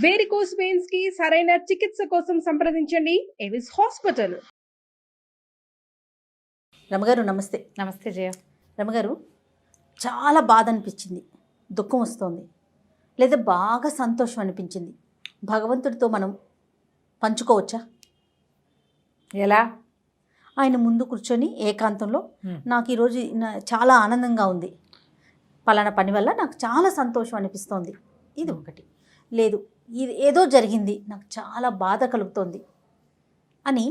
Varicose veins కి సరైన చికిత్స కోసం సంప్రదించండి ఎవిస్ హాస్పిటల్. రమగారు నమస్తే. నమస్తే జయ. రమగారు, చాలా బాధ అనిపించింది, దుఃఖం వస్తుంది, లేదా బాగా సంతోషం అనిపించింది. భగవంతుడితో మనం పంచుకోవచ్చా? ఎలా? ఆయన ముందు కూర్చొని ఏకాంతంలో నాకు ఈరోజు చాలా ఆనందంగా ఉంది, పలానా పని వల్ల నాకు చాలా సంతోషం అనిపిస్తోంది, ఇది ఒకటి. లేదు, ఇది ఏదో జరిగింది, నాకు చాలా బాధ కలుగుతోంది అని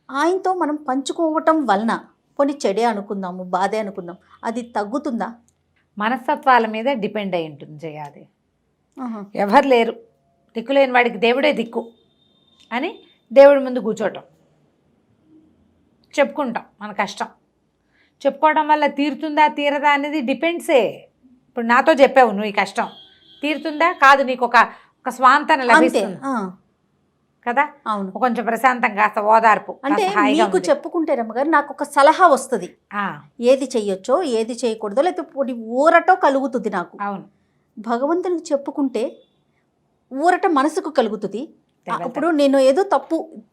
ఆయనతో మనం పంచుకోవటం వలన, పోనీ చెడే అనుకుందాము, బాధే అనుకుందాం, అది తగ్గుతుందా? మనస్తత్వాల మీద డిపెండ్ అయి ఉంటుంది జయ. అది ఎవరు లేరు, దిక్కులేని వాడికి దేవుడే దిక్కు అని దేవుడి ముందు కూర్చోవటం, చెప్పుకుంటాం మన కష్టం. చెప్పుకోవడం వల్ల తీరుతుందా తీరదా అనేది డిపెండ్సే. ఇప్పుడు నాతో చెప్పావు, నువ్వు ఈ కష్టం తీరుతుందా కాదు, నీకు ఒక స్వాంతన లభిస్తుంది కదా. అవును, కొంచెం ప్రశాంతం, కాస్త ఓదార్పు. అంటే మీకు చెప్పుకుంటే రమ్మగారు నాకు ఒక సలహా వస్తుంది, ఏది చెయ్యొచ్చో ఏది చేయకూడదో, లేకపోతే ఊరటో కలుగుతుంది నాకు. అవును, భగవంతునికి చెప్పుకుంటే ఊరట మనసుకు కలుగుతుంది. అప్పుడు నేను ఏదో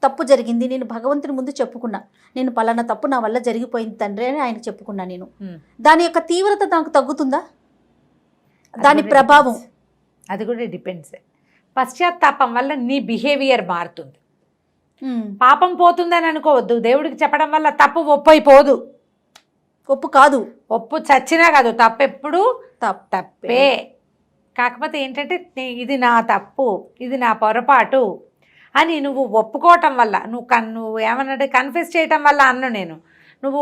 తప్పు జరిగింది, నేను భగవంతుని ముందు చెప్పుకున్నా, నేను పలానా తప్పు నా వల్ల జరిగిపోయింది తండ్రి అని ఆయన చెప్పుకున్నా, నేను దాని యొక్క తీవ్రత నాకు తగ్గుతుందా? దాని ప్రభావం అది కూడా డిపెండ్స్. పశ్చాత్తాపం వల్ల నీ బిహేవియర్ మారుతుంది, పాపం పోతుందని అనుకోవద్దు. దేవుడికి చెప్పడం వల్ల తప్పు ఒప్పు అయిపోదు, ఒప్పు కాదు, ఒప్పు చచ్చినా కాదు, తప్పు ఎప్పుడు తప్పే. కాకపోతే ఏంటంటే ఇది నా తప్పు, ఇది నా పొరపాటు అని నువ్వు ఒప్పుకోవటం వల్ల, నువ్వు ఏమన్నట్టు కన్ఫెస్ చేయటం వల్ల నేను నువ్వు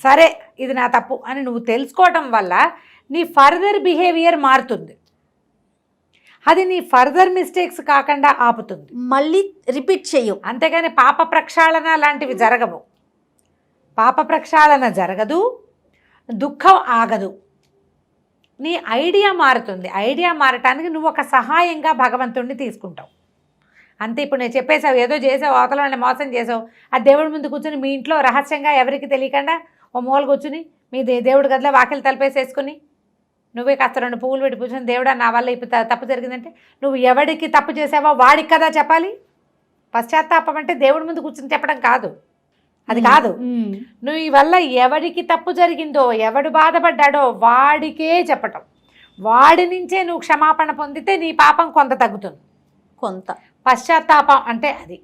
సరే ఇది నా తప్పు అని నువ్వు తెలుసుకోవటం వల్ల నీ ఫర్దర్ బిహేవియర్ మారుతుంది. అది నీ ఫర్దర్ మిస్టేక్స్ కాకుండా ఆపుతుంది, మళ్ళీ రిపీట్ చెయ్యు. అంతేగాని పాప ప్రక్షాళన లాంటివి జరగవు. పాప ప్రక్షాళన జరగదు, దుఃఖం ఆగదు, నీ ఐడియా మారుతుంది. ఐడియా మారటానికి నువ్వు ఒక సహాయంగా భగవంతుడిని తీసుకుంటావు అంతే. ఇప్పుడు నేను చెప్పేసావు, ఏదో చేసావు, అవతలని మోసం చేసావు, ఆ దేవుడి ముందు కూర్చొని మీ ఇంట్లో రహస్యంగా ఎవరికి తెలియకుండా ఓ మూల కూర్చుని మీ దేవుడి గదిలో వాకిలి తలపేసేసుకుని నువ్వే కాస్త 2 పువ్వులు పెట్టి కూర్చొని, దేవుడా నా వల్ల ఇప్పుడు తప్పు జరిగిందంటే నువ్వు ఎవడికి తప్పు చేసావో వాడికి కదా చెప్పాలి. పశ్చాత్తాపం అంటే దేవుడి ముందు కూర్చొని చెప్పడం కాదు, అది కాదు. నువ్వు ఈ వల్ల ఎవడికి తప్పు జరిగిందో, ఎవడు బాధపడ్డాడో వాడికే చెప్పటం, వాడి నుంచే నువ్వు క్షమాపణ పొందితే నీ పాపం కొంత తగ్గుతుంది. కొంత పశ్చాత్తాపం అంటే అది.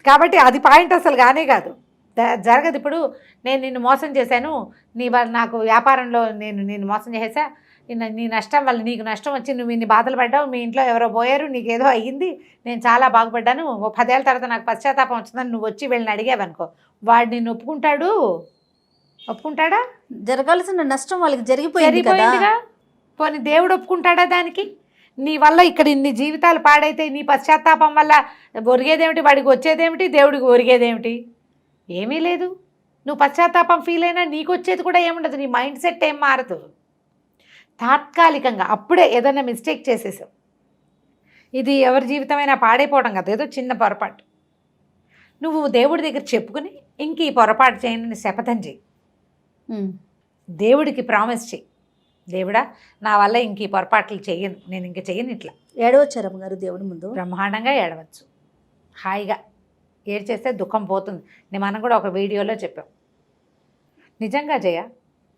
కాబట్టి అది పాయింట్ అసలు కానే కాదు, జరగదు. ఇప్పుడు నేను నిన్ను మోసం చేశాను, నీ వల్ల నాకు వ్యాపారంలో నేను మోసం చేసా, నీ నష్టం వల్ల నీకు నష్టం వచ్చి నువ్వు ఇన్ని బాధలు పడ్డావు, మీ ఇంట్లో ఎవరో పోయారు, నీకేదో అయ్యింది, నేను చాలా బాగుపడ్డాను, 10 ఏళ్ళ తర్వాత నాకు పశ్చాత్తాపం వచ్చిందని నువ్వు వచ్చి వీళ్ళని అడిగావనుకో, వాడు నిన్ను ఒప్పుకుంటాడా? జరగాల్సిన నష్టం వాళ్ళకి జరిగిపోయిందిగా. పోనీ దేవుడు ఒప్పుకుంటాడా దానికి? నీ వల్ల ఇక్కడ ఇన్ని జీవితాలు పాడైతే నీ పశ్చాత్తాపం వల్ల ఒరిగేదేమిటి, వాడికి వచ్చేదేమిటి, దేవుడికి ఒరిగేదేమిటి? ఏమీ లేదు. నువ్వు పశ్చాత్తాపం ఫీల్ అయినా నీకు వచ్చేది కూడా ఏముండదు, నీ మైండ్ సెట్ ఏం మారదు. తాత్కాలికంగా అప్పుడే ఏదైనా మిస్టేక్ చేసేసావు, ఇది ఎవరి జీవితమైనా పాడైపోవడం కదా, ఏదో చిన్న పొరపాటు, నువ్వు దేవుడి దగ్గర చెప్పుకుని ఇంక ఈ పొరపాటు చేయనని శపథం చేయి, దేవుడికి ప్రామిస్ చేయి, దేవుడా నా వల్ల ఇంక ఈ పొరపాట్లు చెయ్యను, నేను ఇంక చెయ్యను. ఇట్లా ఏడవచ్చారమ్మ గారు దేవుడి ముందు, బ్రహ్మాండంగా ఏడవచ్చు, హాయిగా ఏడ్చేస్తే దుఃఖం పోతుంది. మనం కూడా ఒక వీడియోలో చెప్పాం. నిజంగా జయ,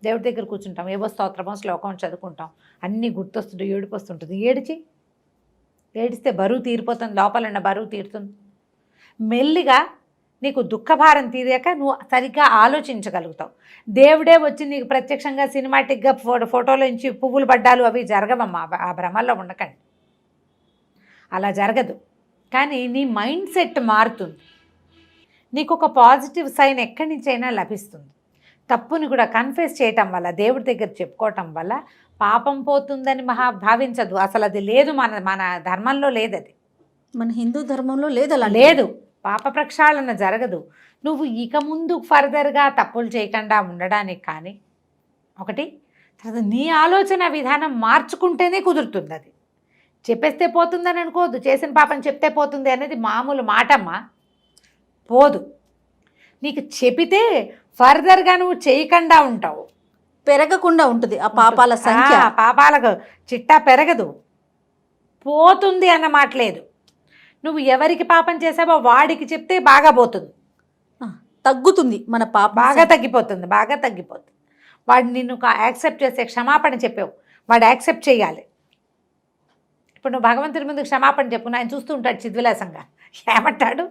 దేవుడి దగ్గర కూర్చుంటాం, ఏవో స్తోత్రమో శ్లోకం చదువుకుంటాం, అన్నీ గుర్తొస్తుంటే ఏడుపు వస్తుంటుంది, ఏడిస్తే బరువు తీరిపోతుంది, లోపల ఉన్న బరువు తీరుతుంది. మెల్లిగా నీకు దుఃఖభారం తీరాక నువ్వు సరిగ్గా ఆలోచించగలుగుతావు. దేవుడే వచ్చి నీకు ప్రత్యక్షంగా సినిమాటిక్గా ఫోటోలోంచి పువ్వులు పడ్డాలు అవి జరగవమ్మా, ఆ భ్రమల్లో ఉండకండి, అలా జరగదు. కానీ నీ మైండ్ సెట్ మారుతుంది, నీకు ఒక పాజిటివ్ సైన్ ఎక్కడి నుంచైనా లభిస్తుంది. తప్పుని కూడా కన్ఫెస్ చేయటం వల్ల, దేవుడి దగ్గర చెప్పుకోవటం వల్ల పాపం పోతుందని భావించదు. అసలు అది లేదు, మన ధర్మంలో లేదు, అది మన హిందూ ధర్మంలో లేదు, అలా లేదు. పాప ప్రక్షాళన జరగదు. నువ్వు ఇక ముందు ఫర్దర్గా తప్పులు చేయకుండా ఉండడానికి కానీ ఒకటి, తర్వాత నీ ఆలోచన విధానం మార్చుకుంటేనే కుదురుతుంది. అది చెప్పేస్తే పోతుందని అనుకోవద్దు, చేసిన పాపం చెప్తే పోతుంది అనేది మామూలు మాటమ్మా, పోదు. నీకు చెబితే ఫర్దర్గా నువ్వు చేయకుండా ఉంటావు, పెరగకుండా ఉంటుంది ఆ పాపాల సంఖ్య, పాపాలకు చిట్టా పెరగదు. పోతుంది అన్న మాట లేదు. నువ్వు ఎవరికి పాపం చేసావో వాడికి చెప్తే బాగా పోతుంది, తగ్గుతుంది మన పాప, బాగా తగ్గిపోతుంది, బాగా తగ్గిపోతుంది. వాడు నిన్ను యాక్సెప్ట్ చేసే క్షమాపణ చెప్పావు, వాడు యాక్సెప్ట్ చేయాలి. ఇప్పుడు నువ్వు భగవంతుడి ముందు క్షమాపణ చెప్పు, ఆయన చూస్తూ ఉంటాడు చిద్విలాసంగా, ఏమంటాడు?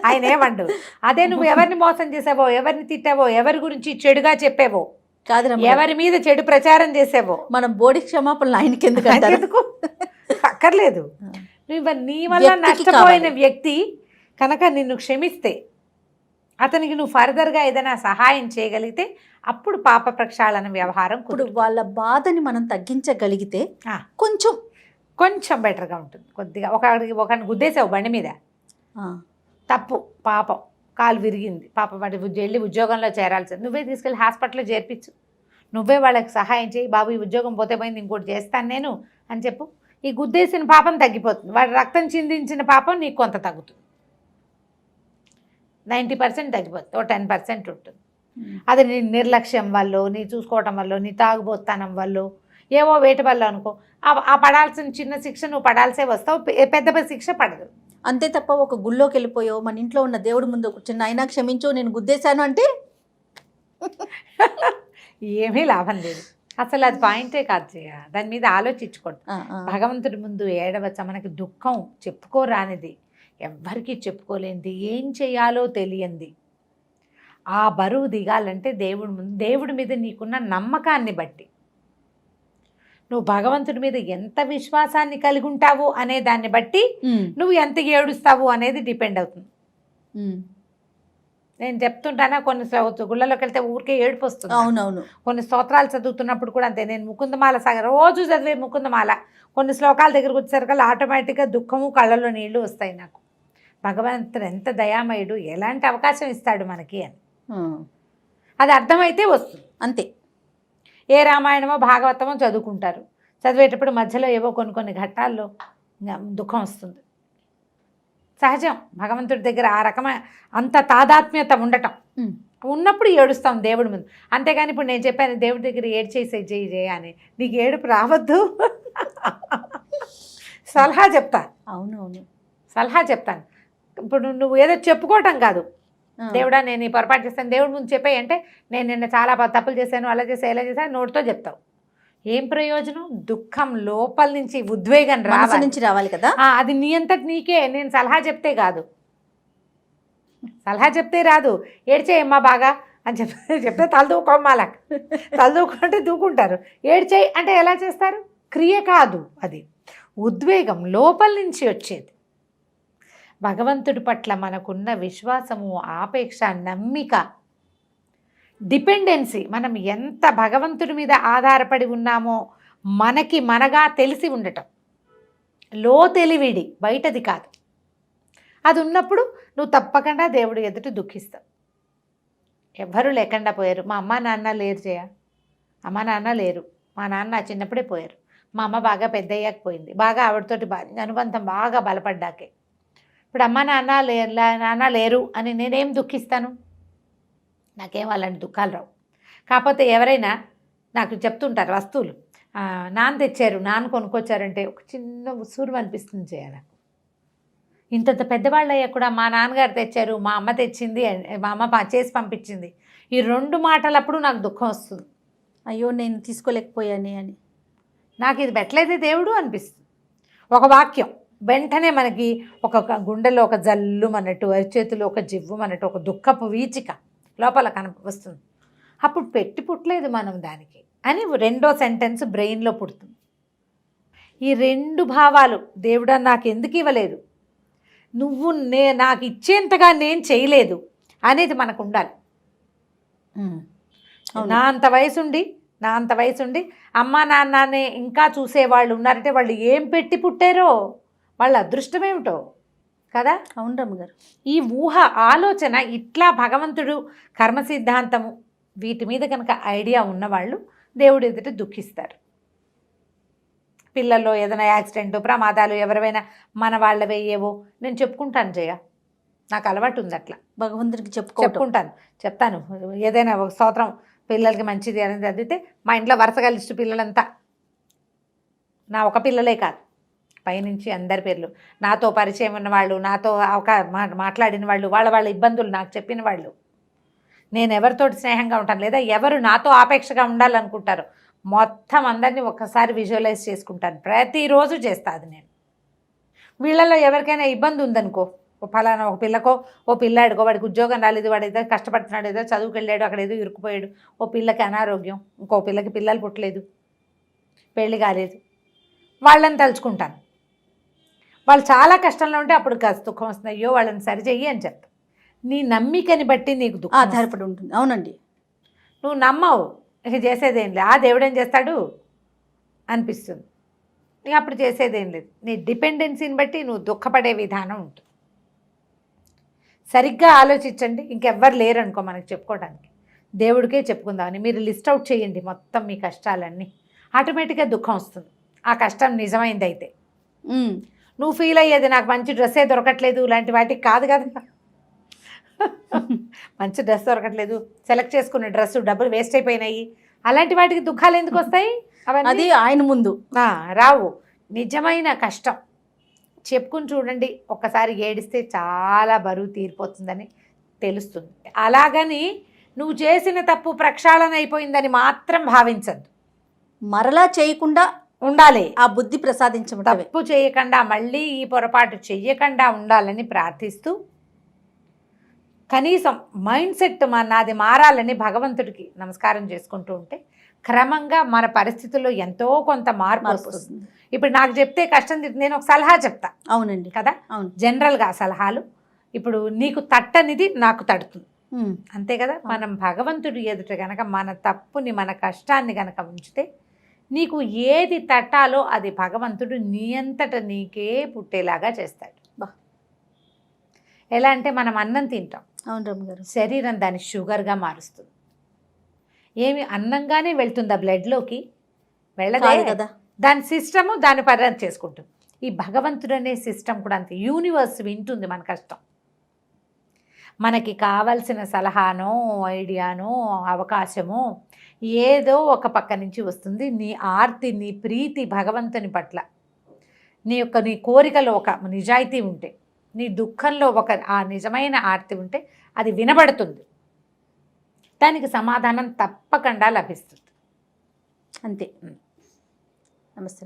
ఆయన ఏమండు? అదే నువ్వు ఎవరిని మోసం చేసావో, ఎవరిని తిట్టావో, ఎవరి గురించి చెడుగా చెప్పావో, కాదు ఎవరి మీద చెడు ప్రచారం చేసావో, మనం బోడి క్షమాపణలు ఆయనకి ఎందుకు అక్కర్లేదు. నువ్వు నీ వల్ల నష్టపోయిన వ్యక్తి కనుక నిన్ను క్షమిస్తే, అతనికి నువ్వు ఫర్దర్గా ఏదైనా సహాయం చేయగలిగితే అప్పుడు పాప ప్రక్షాళన వ్యవహారం. ఇప్పుడు వాళ్ళ బాధని మనం తగ్గించగలిగితే కొంచెం కొంచెం బెటర్గా ఉంటుంది. కొద్దిగా ఒకరిని గుద్దేసావు బండి మీద, తప్పు, పాపం, కాలు విరిగింది, పాప వాడి వెళ్ళి ఉద్యోగంలో చేరాల్సింది, నువ్వే తీసుకెళ్ళి హాస్పిటల్లో చేర్పించు, నువ్వే వాళ్ళకి సహాయం చేయి, బాబు ఈ ఉద్యోగం పోతే పోయింది, ఇంకోటి చేస్తాను నేను అని చెప్పు. ఈ గుద్దేసిన పాపం తగ్గిపోతుంది, వాడి రక్తం చిందించిన పాపం నీకు కొంత తగ్గుతుంది, 90% తగ్గిపోతుంది, ఓ 10% ఉంటుంది. అది నీ నిర్లక్ష్యం వల్ల, నీ చూసుకోవటం వల్ల, నీ తాగుబోతానం వల్ల, ఏవో వేటి వల్ల అనుకో, ఆ పడాల్సిన చిన్న శిక్ష నువ్వు పడాల్సే వస్తావు, పెద్ద శిక్ష పడదు. అంతే తప్ప ఒక గుళ్ళోకి వెళ్ళిపోయో మన ఇంట్లో ఉన్న దేవుడి ముందు కూర్చొని అయినా క్షమించు నేను గుద్దేశాను అంటే ఏమీ లాభం లేదు. అసలు అది పాయింటే కాదు చేయ, దాని మీద ఆలోచించుకోండి. భగవంతుడి ముందు ఏడవచ్చ, మనకి దుఃఖం చెప్పుకోరానిది, ఎవ్వరికీ చెప్పుకోలేనిది, ఏం చేయాలో తెలియంది. ఆ బరువు దిగాలంటే దేవుడి మీద నీకున్న నమ్మకాన్ని బట్టి, నువ్వు భగవంతుడి మీద ఎంత విశ్వాసాన్ని కలిగి ఉంటావు అనే దాన్ని బట్టి నువ్వు ఎంత ఏడుస్తావు అనేది డిపెండ్ అవుతుంది. నేను చెప్తుంటానా, కొన్ని గుళ్ళలోకి వెళ్తే ఊరికే ఏడుపు వస్తుంది. అవునవును. కొన్ని స్తోత్రాలు చదువుతున్నప్పుడు కూడా అంతే. నేను ముకుందమాల రోజు చదివే ముకుందమాల కొన్ని శ్లోకాల దగ్గరకు వచ్చేసరికి ఆటోమేటిక్గా దుఃఖము కళ్ళలో నీళ్లు వస్తాయి నాకు. భగవంతుడు ఎంత దయామయుడు, ఎలాంటి అవకాశం ఇస్తాడు మనకి అని అది అర్థమైతే వస్తుంది అంతే. ఏ రామాయణమో భాగవతమో చదువుకుంటారు, చదివేటప్పుడు మధ్యలో ఏవో కొన్ని ఘట్టాల్లో దుఃఖం వస్తుంది, సహజం. భగవంతుడి దగ్గర ఆ రకమైన అంత తాదాత్మ్యత ఉండటం ఉన్నప్పుడు ఏడుస్తాం దేవుడి ముందు. అంతేగాని ఇప్పుడు నేను చెప్పాను దేవుడి దగ్గర ఏడ్చేసే చేయి అని, నీకు ఏడుపు రావద్దు. సలహా చెప్తాను. అవునవును, సలహా చెప్తాను. ఇప్పుడు నువ్వు ఏదో చెప్పుకోవటం కాదు, దేవుడా నేను ఈ పొరపాటు చేస్తాను దేవుడి ముందు చెప్పాయి అంటే, నేను నిన్న చాలా తప్పులు చేశాను, అలా చేశాను, ఇలా చేశాను నోటితో చెప్తావు. ఏం ప్రయోజనం? దుఃఖం లోపల నుంచి, ఉద్వేగం నుంచి రావాలి కదా. అది నీ అంతటి నీకే. నేను సలహా చెప్తే కాదు, సలహా చెప్తే రాదు. ఏడ్చేయమ్మా బాగా అని చెప్తే తలదూకోమాల, తలదూకుంటే దూకుంటారు. ఏడ్చేయి అంటే ఎలా చేస్తారు? క్రియ కాదు, అది ఉద్వేగం లోపల నుంచి వచ్చేది. భగవంతుడి పట్ల మనకున్న విశ్వాసము, ఆపేక్ష, నమ్మిక, డిపెండెన్సీ, మనం ఎంత భగవంతుడి మీద ఆధారపడి ఉన్నామో మనగా తెలిసి ఉండటం, లో తెలివిడి, బయటది కాదు. అది ఉన్నప్పుడు నువ్వు తప్పకుండా దేవుడు ఎదుట దుఃఖిస్తావు. ఎవ్వరూ లేకుండా పోయారు. మా అమ్మ నాన్న లేరు చేయ, అమ్మ నాన్న లేరు. మా నాన్న చిన్నప్పుడే పోయారు. మా అమ్మ బాగా పెద్ద అయ్యాక పోయింది, బాగా ఆవిడతోటి అనుబంధం బాగా బలపడ్డాకే. ఇప్పుడు అమ్మ నాన్న లేరు అని నేనేం దుఃఖిస్తాను? నాకేం అలాంటి దుఃఖాలు రావు. కాకపోతే ఎవరైనా నాకు చెప్తుంటారు వస్తువులు, నాన్న తెచ్చారు, నాన్న కొనుక్కొచ్చారంటే ఒక చిన్న ఉసూరు అనిపిస్తుంది చేయాలి. ఇంతంత పెద్దవాళ్ళు అయ్యా కూడా మా నాన్నగారు తెచ్చారు, మా అమ్మ తెచ్చింది, మా అమ్మ చేసి పంపించింది, ఈ 2 మాటలప్పుడు నాకు దుఃఖం వస్తుంది. అయ్యో నేను తీసుకోలేకపోయాను అని, నాకు ఇది పెట్టలేదే దేవుడు అనిపిస్తుంది. ఒక వాక్యం వెంటనే మనకి ఒక గుండెలో ఒక జల్లు అన్నట్టు, అరిచేతిలో ఒక జివ్వు అన్నట్టు, ఒక దుఃఖపు వీచిక లోపల వస్తుంది. అప్పుడు పుట్టలేదు మనం దానికి అని 2వ సెంటెన్స్ బ్రెయిన్లో పుడుతుంది. ఈ 2 భావాలు, దేవుడా నాకు ఎందుకు ఇవ్వలేదు, నువ్వు నాకు ఇచ్చేంతగా నేను చేయలేదు అనేది మనకు ఉండాలి. నా అంత వయసుండి అమ్మా నాన్ననే ఇంకా చూసేవాళ్ళు ఉన్నారంటే వాళ్ళు ఏం పెట్టి పుట్టారో, వాళ్ళ అదృష్టమేమిటో కదా. అవును రమ్మగారు. ఈ ఊహ, ఆలోచన, ఇట్లా భగవంతుడు, కర్మ సిద్ధాంతము, వీటి మీద కనుక ఐడియా ఉన్నవాళ్ళు దేవుడు ఎదుట దుఃఖిస్తారు. పిల్లల్లో ఏదైనా యాక్సిడెంట్, ప్రమాదాలు, ఎవరైనా మన వాళ్ళవే ఏవో నేను చెప్పుకుంటాను జయ, నాకు అలవాటు ఉంది అట్లా. భగవంతుడికి చెప్తాను. ఏదైనా ఒక స్తోత్రం పిల్లలకి మంచిది అనేది చదివితే మా ఇంట్లో వరుసగా లిస్టు పిల్లలంతా, నా ఒక పిల్లలే కాదు పైనుంచి అందరి పేర్లు, నాతో పరిచయం ఉన్న వాళ్ళు, నాతో మాట్లాడిన వాళ్ళు, వాళ్ళ ఇబ్బందులు నాకు చెప్పిన వాళ్ళు, నేను ఎవరితోటి స్నేహంగా ఉంటాను లేదా ఎవరు నాతో ఆపేక్షగా ఉండాలనుకుంటారో మొత్తం అందరినీ ఒక్కసారి విజువలైజ్ చేసుకుంటాను. ప్రతిరోజు చేస్తా అది నేను. వీళ్ళలో ఎవరికైనా ఇబ్బంది ఉందనుకో, ఫలానా ఒక పిల్లకో ఓ పిల్లాడికో వాడికి ఉద్యోగం రాలేదు, వాడు ఏదో కష్టపడుతున్నాడు, ఏదో చదువుకు వెళ్ళాడు, అక్కడ ఏదో ఇరుక్కుపోయాడు, ఓ పిల్లకి అనారోగ్యం, ఇంకో పిల్లకి పిల్లలు పుట్టలేదు, పెళ్లి కాలేదు, వాళ్ళని తలుచుకుంటాను. వాళ్ళు చాలా కష్టంలో ఉంటే అప్పుడు కాస్త దుఃఖం వస్తుంది, అయ్యో వాళ్ళని సరిచెయ్యి అని చెప్తా. నీ నమ్మికని బట్టి నీకు దుఃఖం ఆధారపడి ఉంటుంది. అవునండి, నువ్వు నమ్మవు, ఇక చేసేదేం లేదు, ఆ దేవుడేం చేస్తాడు అనిపిస్తుంది, ఇక అప్పుడు చేసేదేం లేదు. నీ డిపెండెన్సీని బట్టి నువ్వు దుఃఖపడే విధానం ఉంటుంది. సరిగ్గా ఆలోచించండి. ఇంకెవ్వరు లేరనుకో మనకు చెప్పుకోవడానికి, దేవుడికే చెప్పుకుందామని మీరు లిస్ట్ అవుట్ చేయండి మొత్తం మీ కష్టాలన్నీ. ఆటోమేటిక్గా దుఃఖం వస్తుంది. ఆ కష్టం నిజమైంది అయితే నువ్వు ఫీల్ అయ్యేది నాకు మంచి డ్రెస్సే దొరకట్లేదు ఇలాంటి వాటికి కాదు కదా. మంచి డ్రెస్ దొరకట్లేదు, సెలెక్ట్ చేసుకున్న డ్రెస్ డబ్బులు వేస్ట్ అయిపోయినాయి, అలాంటి వాటికి దుఃఖాలు ఎందుకు వస్తాయి? అది ఆయన ముందు రావు. నిజమైన కష్టం చెప్పుకుని చూడండి, ఒక్కసారి ఏడిస్తే చాలా బరువు తీరిపోతుందని తెలుస్తుంది. అలాగని నువ్వు చేసిన తప్పు ప్రక్షాళన అయిపోయిందని మాత్రం భావించద్దు. మరలా చేయకుండా ఉండాలి. ఆ బుద్ధి ప్రసాదించబడి తప్పు చేయకుండా మళ్ళీ ఈ పొరపాటు చెయ్యకుండా ఉండాలని ప్రార్థిస్తూ, కనీసం మైండ్ సెట్ నాది మారాలని భగవంతుడికి నమస్కారం చేసుకుంటూ ఉంటే క్రమంగా మన పరిస్థితుల్లో ఎంతో కొంత మార్పు వస్తుంది. ఇప్పుడు నాకు చెప్తే కష్టం, నేను ఒక సలహా చెప్తా. అవునండి కదా, అవును. జనరల్గా సలహాలు ఇప్పుడు నీకు తట్టనిది నాకు తడుతుంది, అంతే కదా. మనం భగవంతుడి ఎదుట గనక మన తప్పుని మన కష్టాన్ని గనక ఉంచితే నీకు ఏది తట్టాలో అది భగవంతుడు నీ అంతట నీకే పుట్టేలాగా చేస్తాడు. ఎలా అంటే మనం అన్నం తింటాం, అవును రమ్మ గారు, శరీరం దాన్ని షుగర్గా మారుస్తుంది. ఏమి అన్నంగానే వెళ్తుందా బ్లడ్లోకి? వెళ్ళదే కదా. దాని సిస్టము దాని పని చేసుకుంటుంది. ఈ భగవంతుడు అనే సిస్టమ్ కూడా అంతే. యూనివర్స్ వింటుంది మన కష్టం. మనకి కావలసిన సలహానో ఐడియానో అవకాశమో ఏదో ఒక పక్క నుంచి వస్తుంది. నీ ఆర్తి, నీ ప్రీతి భగవంతుని పట్ల, నీ కోరికలో ఒక నిజాయితీ ఉంటే, నీ దుఃఖంలో ఒక ఆ నిజమైన ఆర్తి ఉంటే అది వినబడుతుంది, దానికి సమాధానం తప్పకుండా లభిస్తుంది. అంతే. నమస్తే.